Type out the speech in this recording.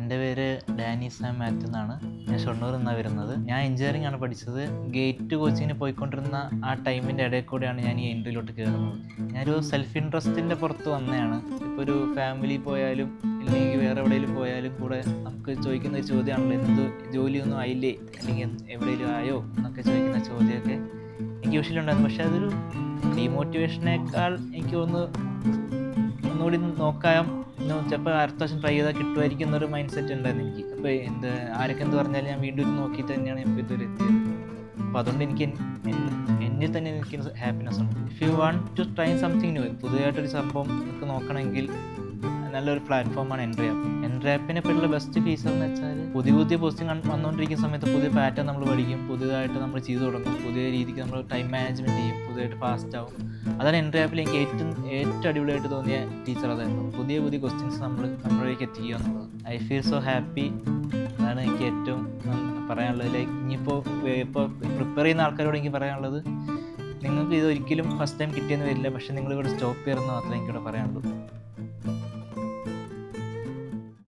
എൻ്റെ പേര് Dani Sam Mathew എന്നാണ്. ഞാൻ ഷൊർണൂരിൽ നിന്നാണ് വരുന്നത്. ഞാൻ എഞ്ചിനീയറിംഗ് ആണ് പഠിച്ചത്. ഗേറ്റ് കോച്ചിങ്ങിന് പോയിക്കൊണ്ടിരുന്ന ആ ടൈമിൻ്റെ ഇടയിൽ കൂടെയാണ് ഞാൻ ഈ എൻട്രിയിലോട്ട് കയറുന്നത്. ഞാനൊരു സെൽഫ് ഇൻട്രസ്റ്റിൻ്റെ പുറത്ത് വന്നതാണ്. ഇപ്പോൾ ഒരു ഫാമിലി പോയാലും ഇല്ലെങ്കിൽ വേറെ എവിടെയെങ്കിലും പോയാലും കൂടെ നമുക്ക് ചോദിക്കുന്ന ഒരു ചോദ്യമാണല്ലോ, എന്ത് ജോലിയൊന്നും ആയില്ലേ അല്ലെങ്കിൽ എവിടെയെങ്കിലും ആയോ എന്നൊക്കെ ചോദിക്കുന്ന ചോദ്യമൊക്കെ എനിക്ക് യൂഷ്വലി ഉണ്ടായിരുന്നു. പക്ഷേ അതൊരു ഡീമോട്ടിവേഷനേക്കാൾ എനിക്ക് ഒന്നുകൂടി നോക്കാം, ചിലപ്പോൾ അടുത്ത വർഷം ട്രൈ ചെയ്താൽ കിട്ടുമായിരിക്കും എന്നൊരു മൈൻഡ് സെറ്റ് ഉണ്ടായിരുന്നു എനിക്ക്. അപ്പോൾ ആരൊക്കെ എന്ത് പറഞ്ഞാലും ഞാൻ വീണ്ടും നോക്കിയിട്ട് തന്നെയാണ് ഇപ്പോൾ ഇതുവരെ എത്തിയത്. അപ്പോൾ അതുകൊണ്ട് എന്നിൽ തന്നെ എനിക്ക് ഹാപ്പിനെസ് ഉണ്ട്. If you want to try something new, പുതിയതായിട്ടൊരു സംഭവം നമുക്ക് നോക്കണമെങ്കിൽ നല്ലൊരു പ്ലാറ്റ്ഫോമാണ് എൻട്രി ആപ്പ്. എൻട്രി ആപ്പിനെ പറ്റിയുള്ള ബെസ്റ്റ് ഫീച്ചർ എന്ന് വെച്ചാൽ പുതിയ പോസ്റ്റിംഗ് വന്നുകൊണ്ടിരിക്കുന്ന സമയത്ത് പുതിയ പാറ്റേൺ നമ്മൾ പഠിക്കും, പുതിയതായിട്ട് നമ്മൾ ചെയ്തു തുടങ്ങും, പുതിയ രീതിക്ക് നമ്മൾ ടൈം മാനേജ്മെൻറ്റ് ചെയ്യും, പുതിയതായിട്ട് ഫാസ്റ്റ് ആവും. അതാണ് എൻട്രി ആപ്പിൽ എനിക്ക് ഏറ്റവും അടിപൊളിയായിട്ട് തോന്നിയ ടീച്ചർ അതായിരുന്നു. പുതിയ ക്വസ്റ്റ്യൻസ് നമ്മളിലേക്ക് എത്തിക്കുക എന്നുള്ളത്. I feel so happy. അതാണ് എനിക്ക് ഏറ്റവും പറയാനുള്ളത്. ലൈക്ക് ഇപ്പോൾ പ്രിപ്പയർ ചെയ്യുന്ന ആൾക്കാരോട് എനിക്ക് പറയാനുള്ളത്, നിങ്ങൾക്ക് ഇതൊരിക്കലും ഫസ്റ്റ് ടൈം കിട്ടിയെന്ന് വരില്ല, പക്ഷേ നിങ്ങളിവിടെ സ്റ്റോപ്പ് ചെയ്യണമെന്ന് മാത്രമേ എനിക്കിവിടെ പറയാനുള്ളൂ.